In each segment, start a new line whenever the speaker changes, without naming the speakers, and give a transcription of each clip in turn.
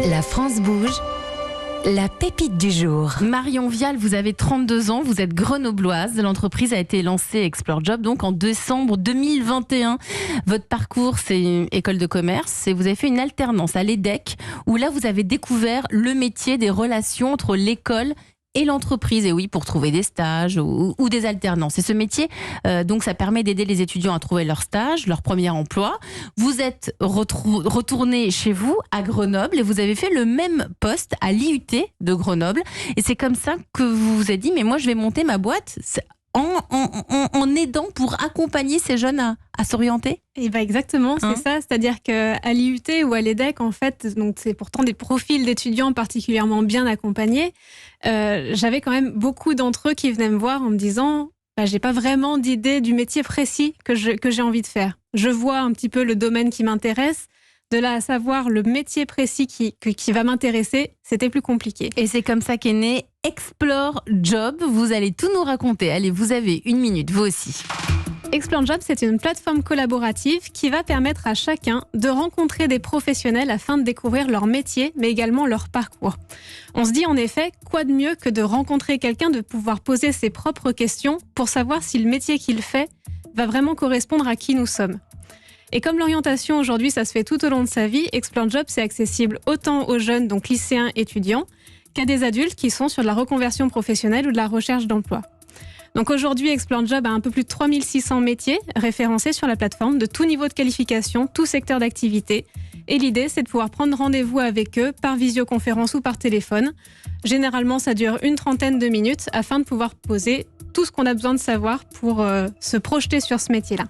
La France bouge. La pépite du jour.
Marion Vial, vous avez 32 ans, vous êtes grenobloise. L'entreprise a été lancée Explore Job donc en décembre 2021. Votre parcours, c'est une école de commerce et vous avez fait une alternance à l'EDEC où là vous avez découvert le métier des relations entre l'école et l'entreprise, et oui, pour trouver des stages ou des alternances. Et ce métier, donc, ça permet d'aider les étudiants à trouver leur stage, leur premier emploi. Vous êtes retourné chez vous, à Grenoble, et vous avez fait le même poste à l'IUT de Grenoble. Et c'est comme ça que vous vous êtes dit, mais moi, je vais monter ma boîte en aidant pour accompagner ces jeunes à s'orienter.
Et exactement, c'est ça. C'est-à-dire qu'à l'IUT ou à l'EDEC, en fait, donc c'est pourtant des profils d'étudiants particulièrement bien accompagnés. J'avais quand même beaucoup d'entre eux qui venaient me voir en me disant j'ai pas vraiment d'idée du métier précis que j'ai envie de faire. Je vois un petit peu le domaine qui m'intéresse. De là à savoir le métier précis qui va m'intéresser, c'était plus compliqué.
Et c'est comme ça qu'est né Explore Job. Vous allez tout nous raconter. Allez, vous avez 1 minute, vous aussi.
Explore Job, c'est une plateforme collaborative qui va permettre à chacun de rencontrer des professionnels afin de découvrir leur métier, mais également leur parcours. On se dit en effet, quoi de mieux que de rencontrer quelqu'un, de pouvoir poser ses propres questions pour savoir si le métier qu'il fait va vraiment correspondre à qui nous sommes. Et comme l'orientation aujourd'hui, ça se fait tout au long de sa vie, Explore Job, c'est accessible autant aux jeunes, donc lycéens, étudiants, qu'à des adultes qui sont sur de la reconversion professionnelle ou de la recherche d'emploi. Donc aujourd'hui, Explore Job a un peu plus de 3600 métiers référencés sur la plateforme, de tout niveau de qualification, tout secteur d'activité. Et l'idée, c'est de pouvoir prendre rendez-vous avec eux par visioconférence ou par téléphone. Généralement, ça dure une 30aine de minutes afin de pouvoir poser tout ce qu'on a besoin de savoir pour se projeter sur ce métier-là.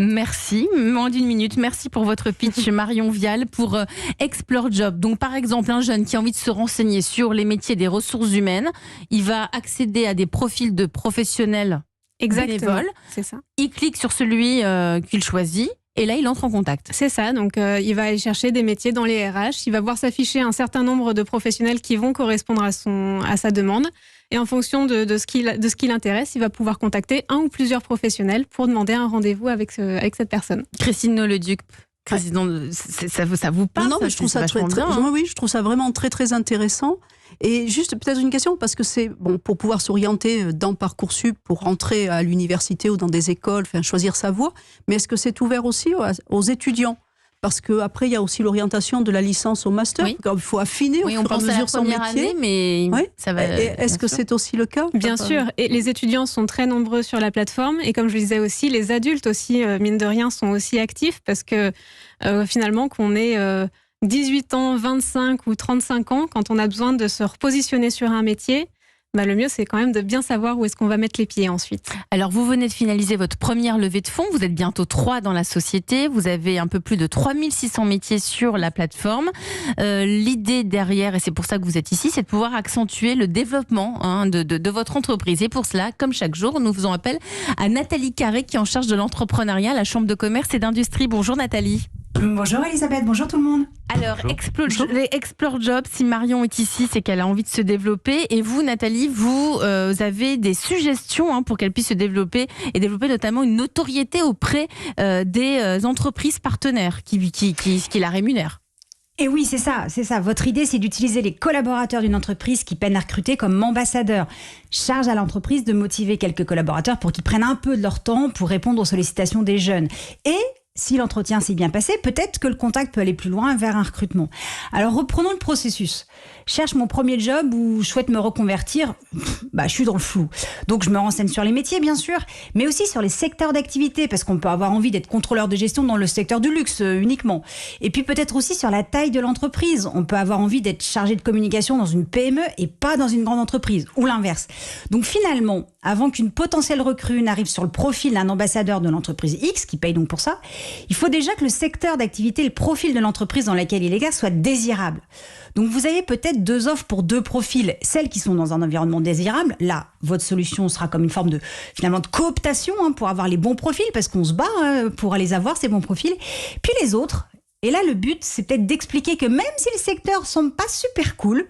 Merci, moins d'1 minute. Merci pour votre pitch, Marion Vial, pour Explore Job. Donc, par exemple, un jeune qui a envie de se renseigner sur les métiers des ressources humaines, il va accéder à des profils de professionnels bénévoles.
C'est ça.
Il clique sur celui qu'il choisit. Et là, il entre en contact.
C'est ça, donc il va aller chercher des métiers dans les RH, il va voir s'afficher un certain nombre de professionnels qui vont correspondre à sa demande. Et en fonction de ce qui l'intéresse, il va pouvoir contacter un ou plusieurs professionnels pour demander un rendez-vous avec cette personne.
Christine Nolleduc, présidente, ça vous parle?
Non, mais je trouve ça très, oui, je trouve ça vraiment très très intéressant. Et juste peut-être une question, parce que c'est bon pour pouvoir s'orienter dans Parcoursup, pour rentrer à l'université ou dans des écoles, enfin choisir sa voie. Mais est-ce que c'est ouvert aussi aux étudiants? Parce qu'après, il y a aussi l'orientation de la licence au master.
Oui.
Il faut affiner au fur et à mesure son métier.
Année, mais
oui.
Ça va.
Est-ce que c'est aussi le cas?
Bien sûr. Et les étudiants sont très nombreux sur la plateforme. Et comme je le disais aussi, les adultes aussi, mine de rien, sont aussi actifs parce que finalement, qu'on ait 18 ans, 25 ou 35 ans, quand on a besoin de se repositionner sur un métier, le mieux, c'est quand même de bien savoir où est-ce qu'on va mettre les pieds ensuite.
Alors, vous venez de finaliser votre première levée de fonds. Vous êtes bientôt 3 dans la société. Vous avez un peu plus de 3600 métiers sur la plateforme. L'idée derrière, et c'est pour ça que vous êtes ici, c'est de pouvoir accentuer le développement de votre entreprise. Et pour cela, comme chaque jour, nous faisons appel à Nathalie Carré, qui est en charge de l'entrepreneuriat à la Chambre de commerce et d'industrie. Bonjour Nathalie.
Bonjour Elisabeth, bonjour tout le monde.
Alors, Explore Job, si Marion est ici, c'est qu'elle a envie de se développer. Et vous, Nathalie, vous avez des suggestions pour qu'elle puisse se développer et développer notamment une notoriété auprès des entreprises partenaires qui la rémunèrent.
Et oui, c'est ça. Votre idée, c'est d'utiliser les collaborateurs d'une entreprise qui peine à recruter comme ambassadeurs. Charge à l'entreprise de motiver quelques collaborateurs pour qu'ils prennent un peu de leur temps pour répondre aux sollicitations des jeunes. Et si l'entretien s'est bien passé, peut-être que le contact peut aller plus loin vers un recrutement. Alors reprenons le processus. Cherche mon premier job ou je souhaite me reconvertir, je suis dans le flou. Donc je me renseigne sur les métiers bien sûr, mais aussi sur les secteurs d'activité parce qu'on peut avoir envie d'être contrôleur de gestion dans le secteur du luxe uniquement. Et puis peut-être aussi sur la taille de l'entreprise. On peut avoir envie d'être chargé de communication dans une PME et pas dans une grande entreprise, ou l'inverse. Donc finalement, avant qu'une potentielle recrue n'arrive sur le profil d'un ambassadeur de l'entreprise X, qui paye donc pour ça, il faut déjà que le secteur d'activité, le profil de l'entreprise dans laquelle il exerce soit désirable. Donc vous avez peut-être 2 offres pour 2 profils. Celles qui sont dans un environnement désirable, là, votre solution sera comme une forme de cooptation pour avoir les bons profils, parce qu'on se bat pour les avoir, ces bons profils. Puis les autres, Et là, le but, c'est peut-être d'expliquer que même si le secteur semble pas super cool,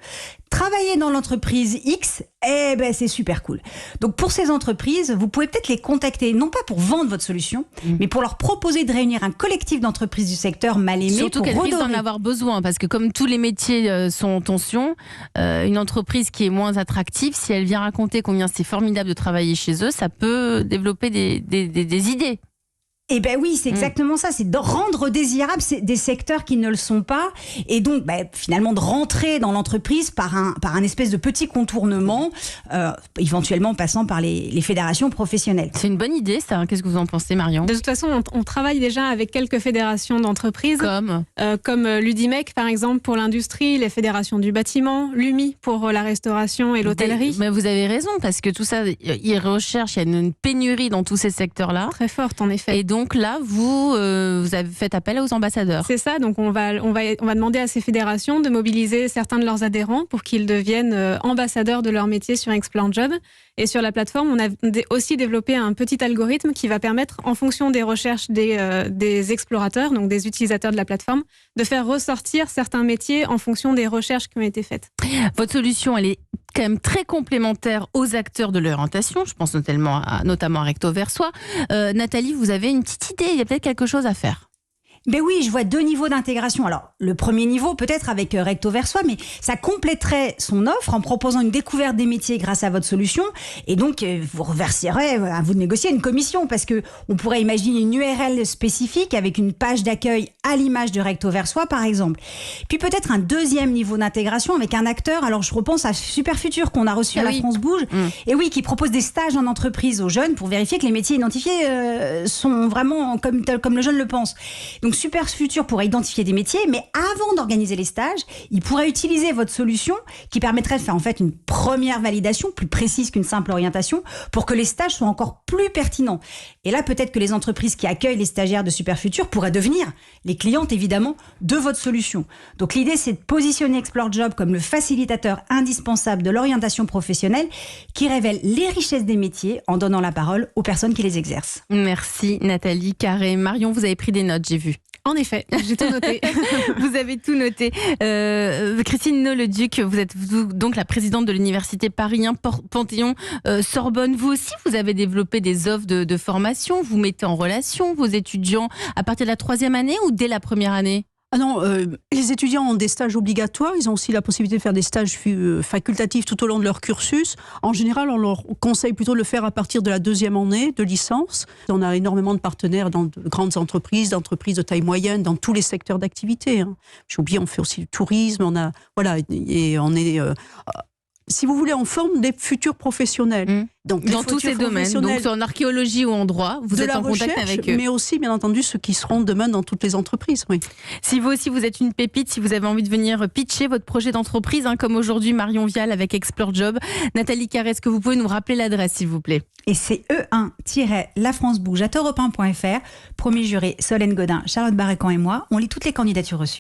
travailler dans l'entreprise X, c'est super cool. Donc pour ces entreprises, vous pouvez peut-être les contacter, non pas pour vendre votre solution, mais pour leur proposer de réunir un collectif d'entreprises du secteur mal aimées.
Surtout qu'elles risquent d'en avoir besoin, parce que comme tous les métiers sont en tension, une entreprise qui est moins attractive, si elle vient raconter combien c'est formidable de travailler chez eux, ça peut développer des idées.
Eh bien oui, c'est exactement ça, c'est de rendre désirables des secteurs qui ne le sont pas, et donc finalement de rentrer dans l'entreprise par un espèce de petit contournement, éventuellement passant par les fédérations professionnelles.
C'est une bonne idée ça, qu'est-ce que vous en pensez Marion ?
De toute façon, on travaille déjà avec quelques fédérations d'entreprises. Comme l'UDIMEC par exemple pour l'industrie, les fédérations du bâtiment, l'UMI pour la restauration et l'hôtellerie.
Mais vous avez raison, parce que tout ça, ils recherchent, il y a une pénurie dans tous ces secteurs-là.
Très forte en effet.
Et donc là, vous avez fait appel aux ambassadeurs.
C'est ça, donc on va demander à ces fédérations de mobiliser certains de leurs adhérents pour qu'ils deviennent ambassadeurs de leur métier sur Explore Job. Et sur la plateforme, on a aussi développé un petit algorithme qui va permettre, en fonction des recherches des explorateurs, donc des utilisateurs de la plateforme, de faire ressortir certains métiers en fonction des recherches qui ont été faites.
Votre solution, elle est quand même très complémentaire aux acteurs de l'orientation. Je pense notamment à Recto Versoix. Nathalie, vous avez une petite idée, il y a peut-être quelque chose à faire.
Ben oui, je vois 2 niveaux d'intégration. Alors, le premier niveau, peut-être avec Recto Versoix, mais ça compléterait son offre en proposant une découverte des métiers grâce à votre solution. Et donc, vous reverserez, à vous de négocier une commission, parce que on pourrait imaginer une URL spécifique avec une page d'accueil à l'image de Recto Versoix, par exemple. Puis peut-être un deuxième niveau d'intégration avec un acteur. Alors, je repense à Superfutur qu'on a reçu à la France Bouge. Et oui, qui propose des stages en entreprise aux jeunes pour vérifier que les métiers identifiés sont vraiment comme le jeune le pense. Donc, Superfutur pourrait identifier des métiers, mais avant d'organiser les stages, il pourrait utiliser votre solution qui permettrait de faire en fait une première validation plus précise qu'une simple orientation pour que les stages soient encore plus pertinents. Et là, peut-être que les entreprises qui accueillent les stagiaires de Superfutur pourraient devenir les clientes, évidemment, de votre solution. Donc l'idée, c'est de positionner Explore Job comme le facilitateur indispensable de l'orientation professionnelle qui révèle les richesses des métiers en donnant la parole aux personnes qui les exercent.
Merci Nathalie Carré. Marion, vous avez pris des notes, j'ai vu.
En effet, j'ai tout noté.
Vous avez tout noté. Christine Nau-Le-Duc, vous êtes donc la présidente de l'université Paris 1 Panthéon Sorbonne. Vous aussi, vous avez développé des offres de formation. Vous mettez en relation vos étudiants à partir de la 3e année ou dès la première année ?
Ah non, les étudiants ont des stages obligatoires. Ils ont aussi la possibilité de faire des stages facultatifs tout au long de leur cursus. En général, on leur conseille plutôt de le faire à partir de la 2e année de licence. On a énormément de partenaires dans de grandes entreprises, d'entreprises de taille moyenne, dans tous les secteurs d'activité. J'ai oublié, on fait aussi du tourisme. Et on est... si vous voulez, on forme des futurs professionnels. Donc,
dans tous ces domaines, donc en archéologie ou en droit, vous êtes en contact avec eux.
Mais aussi, bien entendu, ceux qui seront demain dans toutes les entreprises. Oui.
Si vous aussi, vous êtes une pépite, si vous avez envie de venir pitcher votre projet d'entreprise, comme aujourd'hui Marion Vial avec Explore Job. Nathalie Carré, est-ce que vous pouvez nous rappeler l'adresse, s'il vous plaît ?
Et c'est E1-lafrancebouge@europe1.fr. Premier juré, Solène Godin, Charlotte Barrécan et moi. On lit toutes les candidatures reçues.